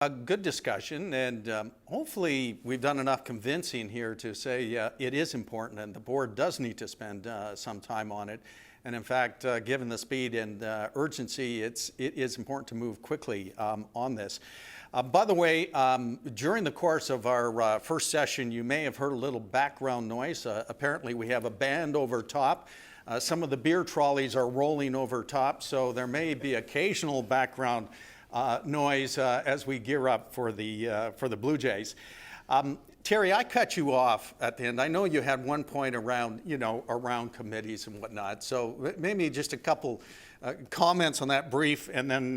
A good discussion, and hopefully we've done enough convincing here to say it is important, and the board does need to spend some time on it. And in fact, given the speed and urgency, it is important to move quickly on this. By the way, during the course of our first session, you may have heard a little background noise. Apparently, we have a band over top. Some of the beer trolleys are rolling over top, so there may be occasional background noise as we gear up for the Blue Jays. Terry, I cut you off at the end. I know you had one point around, around committees and whatnot. So maybe just a couple comments on that brief, and then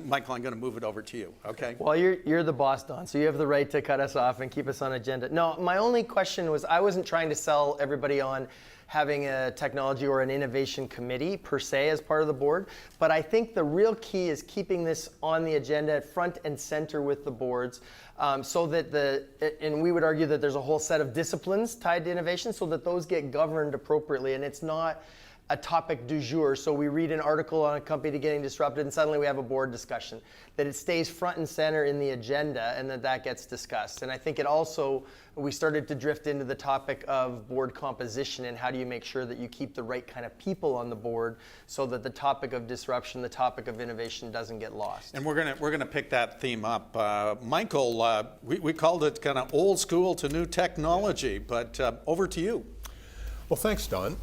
Michael, I'm going to move it over to you. Okay. Well, you're the boss, Don, so you have the right to cut us off and keep us on agenda. No, my only question was, I wasn't trying to sell everybody on having a technology or an innovation committee per se as part of the board, but I think the real key is keeping this on the agenda at front and center with the boards, so that and we would argue that there's a whole set of disciplines tied to innovation so that those get governed appropriately, and it's not a topic du jour. So we read an article on a company getting disrupted and suddenly we have a board discussion, that it stays front and center in the agenda and that gets discussed. And I think it also, we started to drift into the topic of board composition and how do you make sure that you keep the right kind of people on the board so that the topic of disruption, the topic of innovation doesn't get lost. And we're gonna pick that theme up. Michael, we called it kind of old school to new technology, but over to you. Well, thanks, Don.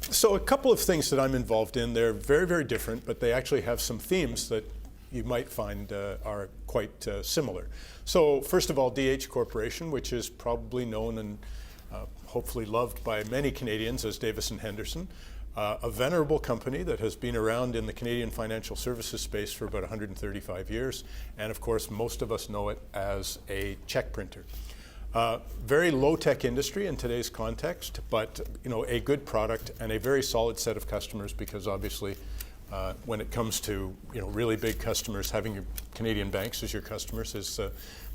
So a couple of things that I'm involved in, they're very, very different, but they actually have some themes that you might find are quite similar. So first of all, DH Corporation, which is probably known and hopefully loved by many Canadians as Davis & Henderson, a venerable company that has been around in the Canadian financial services space for about 135 years. And of course, most of us know it as a check printer. Very low-tech industry in today's context, but a good product and a very solid set of customers, because obviously when it comes to really big customers, having your Canadian banks as your customers is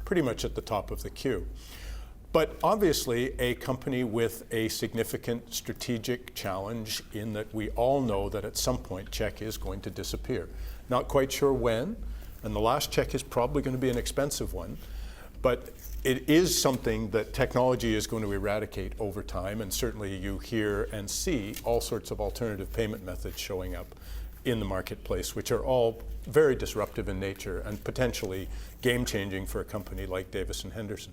pretty much at the top of the queue. But obviously a company with a significant strategic challenge in that we all know that at some point check is going to disappear. Not quite sure when, and the last check is probably going to be an expensive one, but it is something that technology is going to eradicate over time, and certainly you hear and see all sorts of alternative payment methods showing up in the marketplace, which are all very disruptive in nature and potentially game-changing for a company like Davis & Henderson.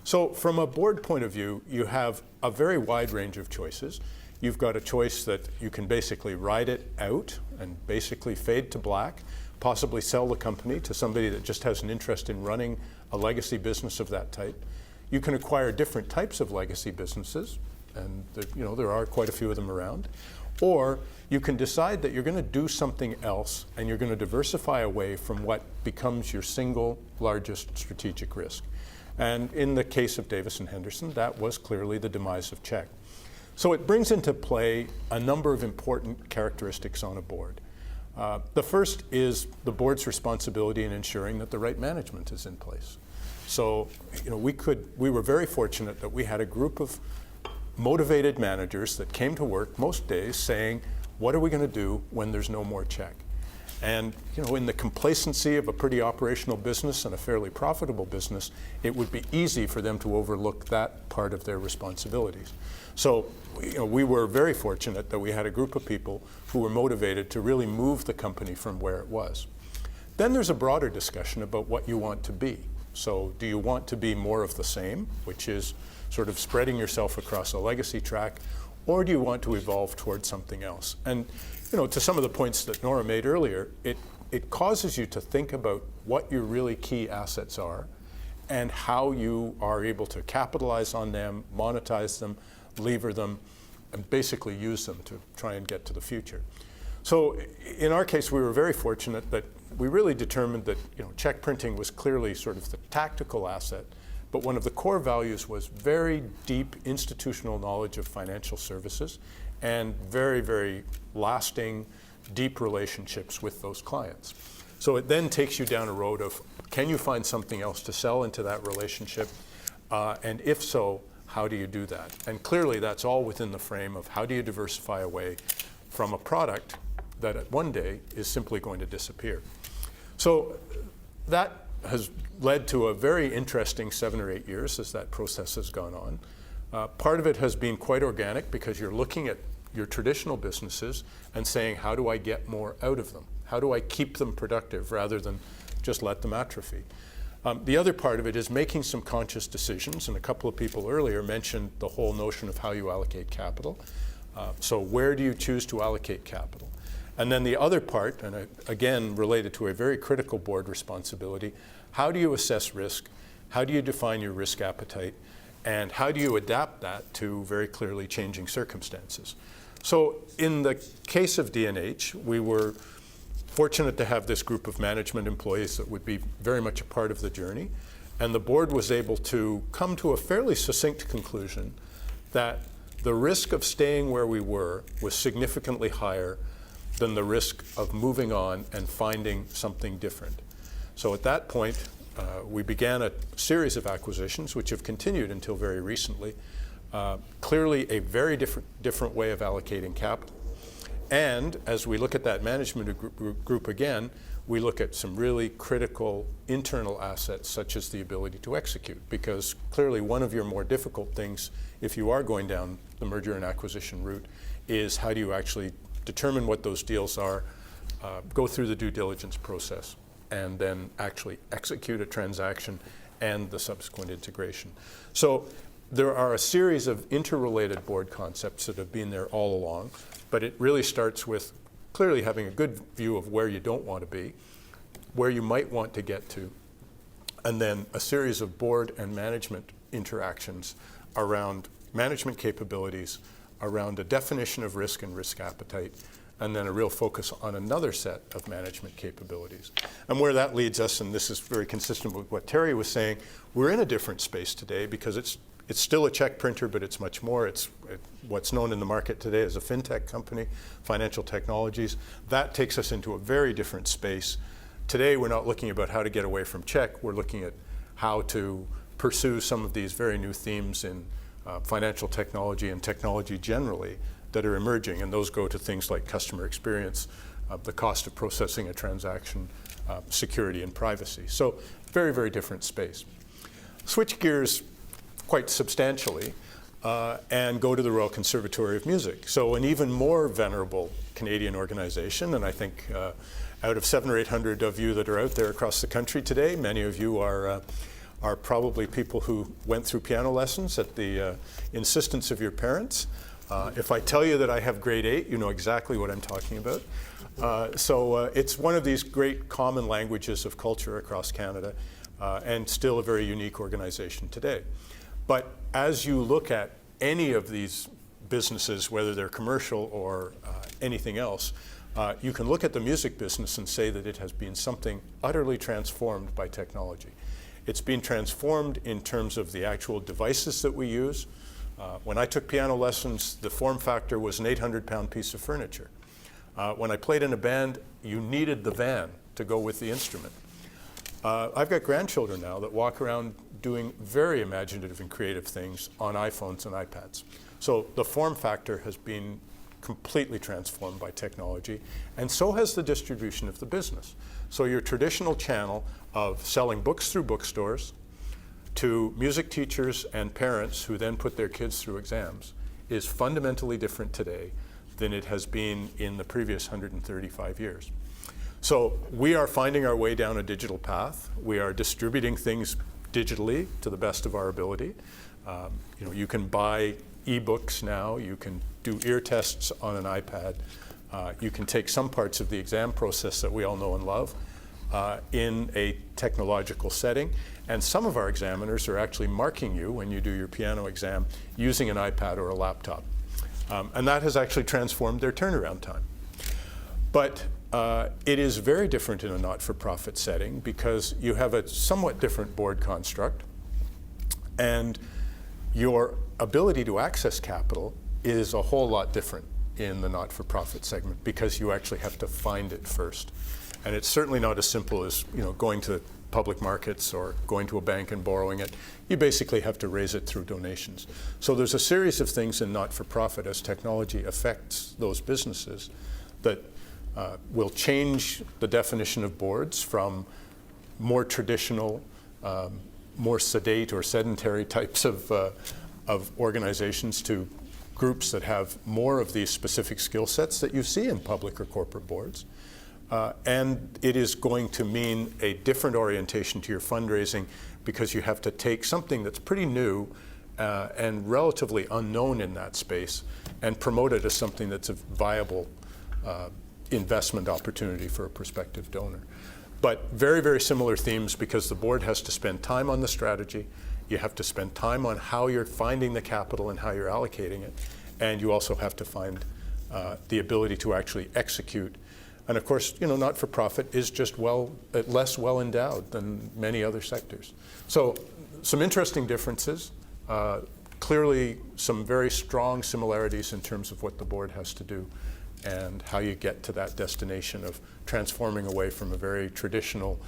So from a board point of view, you have a very wide range of choices. You've got a choice that you can basically ride it out and basically fade to black, possibly sell the company to somebody that just has an interest in running a legacy business of that type. You can acquire different types of legacy businesses, and there are quite a few of them around. Or you can decide that you're going to do something else and you're going to diversify away from what becomes your single largest strategic risk. And in the case of Davis & Henderson, that was clearly the demise of check. So it brings into play a number of important characteristics on a board. The first is the board's responsibility in ensuring that the right management is in place. So, we were very fortunate that we had a group of motivated managers that came to work most days saying, what are we going to do when there's no more check? And, in the complacency of a pretty operational business and a fairly profitable business, it would be easy for them to overlook that part of their responsibilities. So, we were very fortunate that we had a group of people who were motivated to really move the company from where it was. Then there's a broader discussion about what you want to be. So do you want to be more of the same, which is sort of spreading yourself across a legacy track, or do you want to evolve towards something else? And to some of the points that Nora made earlier, it causes you to think about what your really key assets are and how you are able to capitalize on them, monetize them, lever them, and basically use them to try and get to the future. So in our case, we were very fortunate that we really determined that check printing was clearly sort of the tactical asset, but one of the core values was very deep institutional knowledge of financial services and very, very lasting, deep relationships with those clients. So it then takes you down a road of, can you find something else to sell into that relationship? And if so, how do you do that? And clearly that's all within the frame of how do you diversify away from a product that at one day is simply going to disappear. So that has led to a very interesting 7 or 8 years as that process has gone on. Part of it has been quite organic because you're looking at your traditional businesses and saying, how do I get more out of them? How do I keep them productive rather than just let them atrophy? The other part of it is making some conscious decisions, and a couple of people earlier mentioned the whole notion of how you allocate capital. So where do you choose to allocate capital? And then the other part, and again related to a very critical board responsibility, how do you assess risk? How do you define your risk appetite? And how do you adapt that to very clearly changing circumstances? So in the case of D&H, we were fortunate to have this group of management employees that would be very much a part of the journey. And the board was able to come to a fairly succinct conclusion that the risk of staying where we were was significantly higher than the risk of moving on and finding something different. So at that point, we began a series of acquisitions, which have continued until very recently. Clearly a very different way of allocating capital. And as we look at that management group again, we look at some really critical internal assets, such as the ability to execute, because clearly one of your more difficult things, if you are going down the merger and acquisition route, is how do you actually determine what those deals are, go through the due diligence process, and then actually execute a transaction and the subsequent integration. So there are a series of interrelated board concepts that have been there all along, but it really starts with clearly having a good view of where you don't want to be, where you might want to get to, and then a series of board and management interactions around management capabilities, around a definition of risk and risk appetite, and then a real focus on another set of management capabilities. And where that leads us, and this is very consistent with what Terry was saying, we're in a different space today because it's still a check printer, but it's much more. It's what's known in the market today as a fintech company, financial technologies. That takes us into a very different space. Today, we're not looking about how to get away from check. We're looking at how to pursue some of these very new themes in financial technology and technology generally that are emerging. And those go to things like customer experience, the cost of processing a transaction, security and privacy. So very, very different space. Switch gears quite substantially and go to the Royal Conservatory of Music. So an even more venerable Canadian organization, and I think out of 700 or 800 of you that are out there across the country today, many of you are probably people who went through piano lessons at the insistence of your parents. If I tell you that I have grade 8, you know exactly what I'm talking about. So it's one of these great common languages of culture across Canada, and still a very unique organization today. But as you look at any of these businesses, whether they're commercial or anything else, you can look at the music business and say that it has been something utterly transformed by technology. It's been transformed in terms of the actual devices that we use. When I took piano lessons, the form factor was an 800-pound piece of furniture. When I played in a band, you needed the van to go with the instrument. I've got grandchildren now that walk around doing very imaginative and creative things on iPhones and iPads. So the form factor has been completely transformed by technology, and so has the distribution of the business. So your traditional channel of selling books through bookstores to music teachers and parents who then put their kids through exams is fundamentally different today than it has been in the previous 135 years. So we are finding our way down a digital path. We are distributing things digitally to the best of our ability. You can buy ebooks now. You can do ear tests on an iPad. You can take some parts of the exam process that we all know and love in a technological setting. And some of our examiners are actually marking you when you do your piano exam using an iPad or a laptop. And that has actually transformed their turnaround time. But it is very different in a not-for-profit setting because you have a somewhat different board construct, and your ability to access capital is a whole lot different in the not-for-profit segment because you actually have to find it first. And it's certainly not as simple as going to public markets or going to a bank and borrowing it. You basically have to raise it through donations. So there's a series of things in not-for-profit as technology affects those businesses that will change the definition of boards from more traditional, more sedate or sedentary types of organizations to groups that have more of these specific skill sets that you see in public or corporate boards. And it is going to mean a different orientation to your fundraising, because you have to take something that's pretty new and relatively unknown in that space and promote it as something that's a viable investment opportunity for a prospective donor. But very, very similar themes, because the board has to spend time on the strategy, you have to spend time on how you're finding the capital and how you're allocating it, and you also have to find the ability to actually execute. And of course, not-for-profit is just less well endowed than many other sectors. So some interesting differences. Clearly some very strong similarities in terms of what the board has to do and how you get to that destination of transforming away from a very traditional,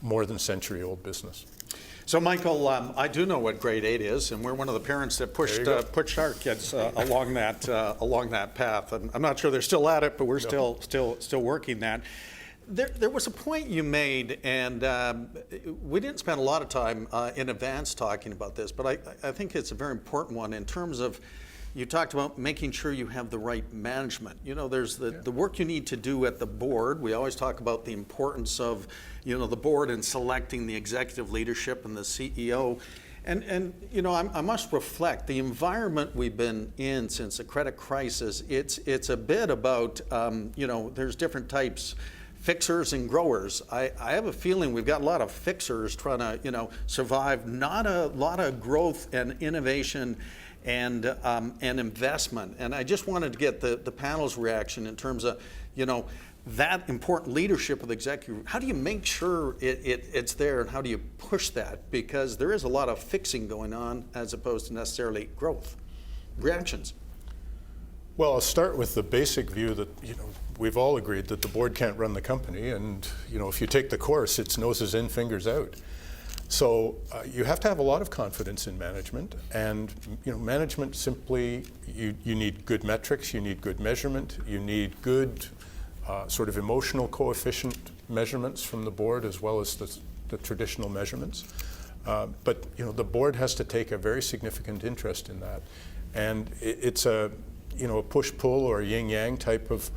more than century-old business. So, Michael, I do know what grade 8 is, and we're one of the parents that pushed our kids along that path. And I'm not sure they're still at it, but we're still working that. There was a point you made, and we didn't spend a lot of time in advance talking about this, but I think it's a very important one in terms of, you talked about making sure you have the right management. There's the work you need to do at the board. We always talk about the importance of, the board in selecting the executive leadership and the CEO. And I must reflect, the environment we've been in since the credit crisis, it's a bit about, there's different types, fixers and growers. I have a feeling we've got a lot of fixers trying to, survive, not a lot of growth and innovation and investment. And I just wanted to get the panel's reaction in terms of, that important leadership of the executive. How do you make sure it's there, and how do you push that? Because there is a lot of fixing going on as opposed to necessarily growth. Reactions? Well, I'll start with the basic view that, we've all agreed that the board can't run the company, and, if you take the course, it's noses in, fingers out. So you have to have a lot of confidence in management, and management simply, you need good metrics, you need good measurement, you need good sort of emotional coefficient measurements from the board, as well as the traditional measurements. But the board has to take a very significant interest in that, and it's a push-pull or yin-yang type of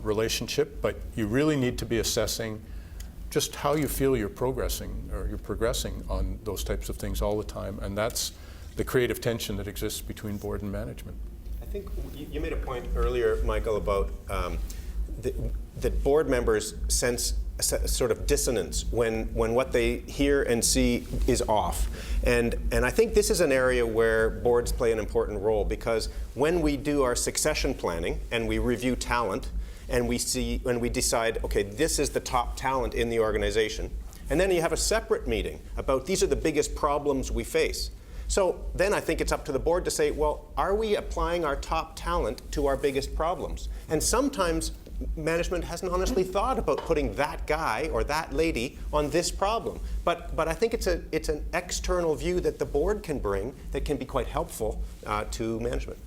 relationship. But you really need to be assessing just how you feel you're progressing on those types of things all the time, and that's the creative tension that exists between board and management. I think you made a point earlier, Michael, about that board members sense a sort of dissonance when what they hear and see is off. And I think this is an area where boards play an important role, because when we do our succession planning and we review talent, and we decide, okay, this is the top talent in the organization. And then you have a separate meeting about these are the biggest problems we face. So then I think it's up to the board to say, well, are we applying our top talent to our biggest problems? And sometimes management hasn't honestly thought about putting that guy or that lady on this problem. But I think it's an external view that the board can bring that can be quite helpful to management.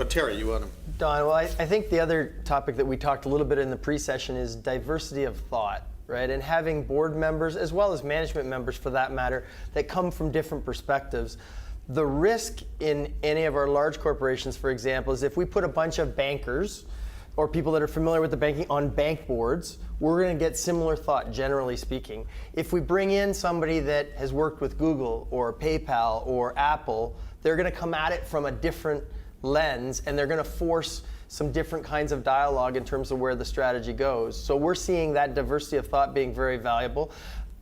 Terry, you want to? Don, well, I think the other topic that we talked a little bit in the pre-session is diversity of thought, right? And having board members, as well as management members for that matter, that come from different perspectives. The risk in any of our large corporations, for example, is if we put a bunch of bankers or people that are familiar with the banking on bank boards, we're going to get similar thought, generally speaking. If we bring in somebody that has worked with Google or PayPal or Apple, they're going to come at it from a different lens, and they're going to force some different kinds of dialogue in terms of where the strategy goes. So we're seeing that diversity of thought being very valuable.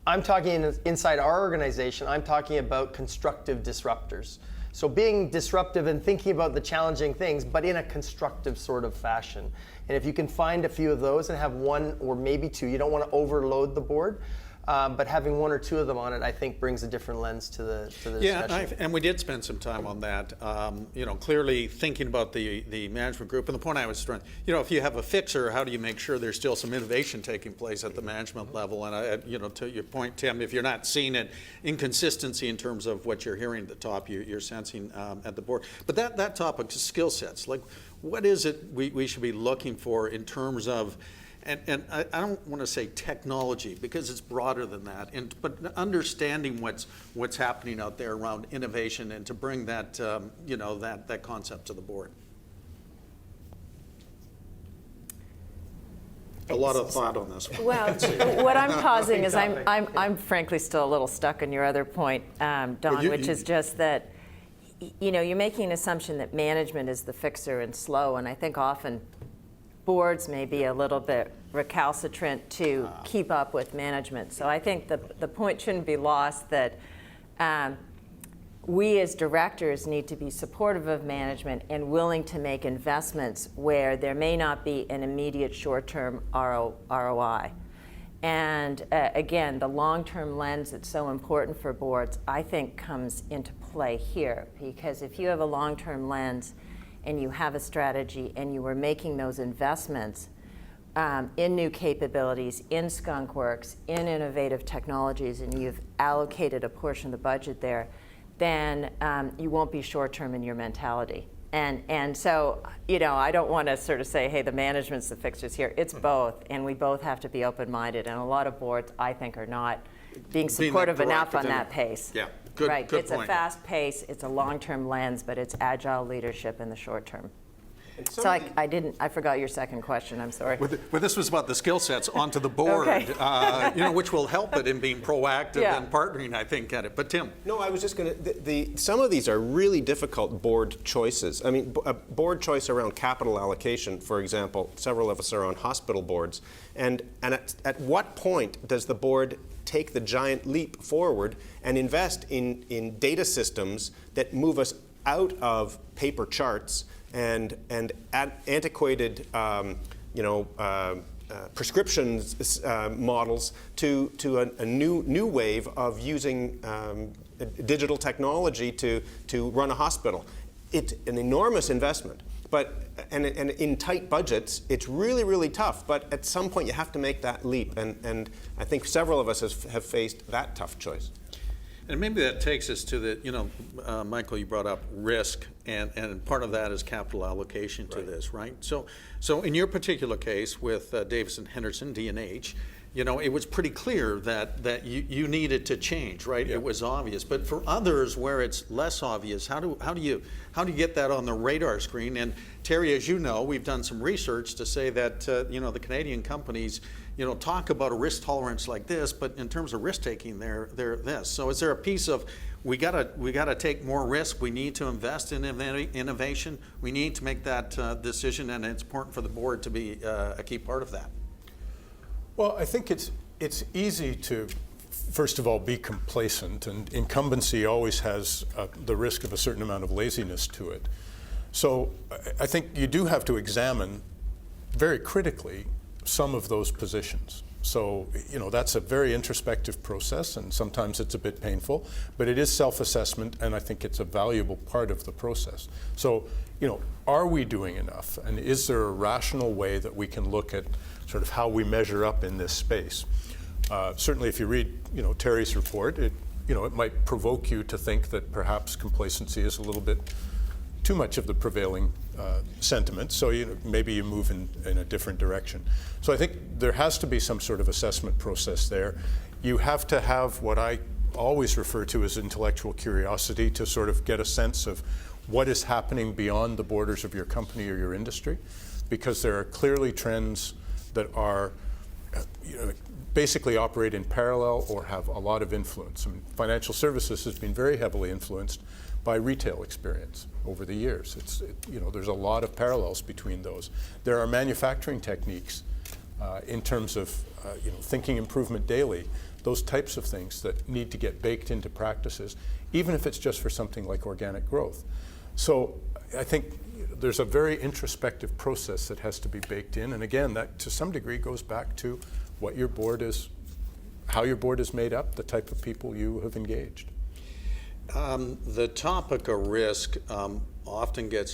I'm talking inside our organization, I'm talking about constructive disruptors. So being disruptive and thinking about the challenging things, but in a constructive sort of fashion. And if you can find a few of those and have one or maybe two, you don't want to overload the board, but having one or two of them on it, I think, brings a different lens to the discussion. Yeah, and we did spend some time on that. Clearly thinking about the management group, and the point I was trying, if you have a fixer, how do you make sure there's still some innovation taking place at the management level? And to your point, Tim, if you're not seeing it, inconsistency in terms of what you're hearing at the top, you're sensing at the board. But that topic, skill sets, like what is it we should be looking for in terms of, And I don't want to say technology because it's broader than that, but understanding what's happening out there around innovation and to bring that, that concept to the board. A lot of thought on this one. Well, what I'm pausing is I'm frankly still a little stuck on your other point, Don, which is just that, you're making an assumption that management is the fixer and slow, and I think often boards may be a little bit recalcitrant to keep up with management. So I think the point shouldn't be lost that we as directors need to be supportive of management and willing to make investments where there may not be an immediate short-term ROI. And again, the long-term lens that's so important for boards, I think, comes into play here. Because if you have a long-term lens and you have a strategy and you are making those investments in new capabilities, in Skunk Works, in innovative technologies, and you've allocated a portion of the budget there, then you won't be short-term in your mentality. And so, I don't want to sort of say, hey, the management's the fixers here. It's both, and we both have to be open-minded. And a lot of boards, I think, are not being supportive enough on that pace. Yeah, good right. Good It's point. a fast pace, it's a long-term lens, but it's agile leadership in the short term. So I forgot your second question, I'm sorry. Well, this was about the skill sets onto the board, Okay. which will help it in being proactive Yeah. and partnering, I think, at it. But Tim. No, I was just going to. Some of these are really difficult board choices. I mean, a board choice around capital allocation, for example. Several of us are on hospital boards, and at what point does the board take the giant leap forward and invest in data systems that move us out of paper charts and antiquated, prescriptions models to a new wave of using digital technology to run a hospital. It's an enormous investment, and in tight budgets, it's really, really tough. But at some point, you have to make that leap, and I think several of us have faced that tough choice. And maybe that takes us to the, Michael, you brought up risk, and part of that is capital allocation to this, right? So in your particular case with Davis and Henderson, D&H, it was pretty clear that you needed to change, right? Yeah. It was obvious. But for others where it's less obvious, how do you get that on the radar screen? And Terry, as you know, we've done some research to say that the Canadian companies talk about a risk tolerance like this, but in terms of risk taking, they're this. So is there a piece of we gotta take more risk? We need to invest in innovation. We need to make that decision, and it's important for the board to be a key part of that. Well, I think it's easy to, first of all, be complacent, and incumbency always has the risk of a certain amount of laziness to it. So I think you do have to examine very critically some of those positions. So, that's a very introspective process, and sometimes it's a bit painful, but it is self-assessment, and I think it's a valuable part of the process. So, are we doing enough? And is there a rational way that we can look at sort of how we measure up in this space? Certainly, if you read, Terry's report, it might provoke you to think that perhaps complacency is a little bit too much of the prevailing sentiment, so maybe you move in a different direction. So I think there has to be some sort of assessment process there. You have to have what I always refer to as intellectual curiosity to sort of get a sense of what is happening beyond the borders of your company or your industry, because there are clearly trends that are basically operate in parallel or have a lot of influence. I mean, financial services has been very heavily influenced by retail experience over the years. There's a lot of parallels between those. There are manufacturing techniques in terms of thinking improvement daily, those types of things that need to get baked into practices, even if it's just for something like organic growth. So I think there's a very introspective process that has to be baked in, and again, that to some degree goes back to what your board is, how your board is made up, the type of people you have engaged. The topic of risk often gets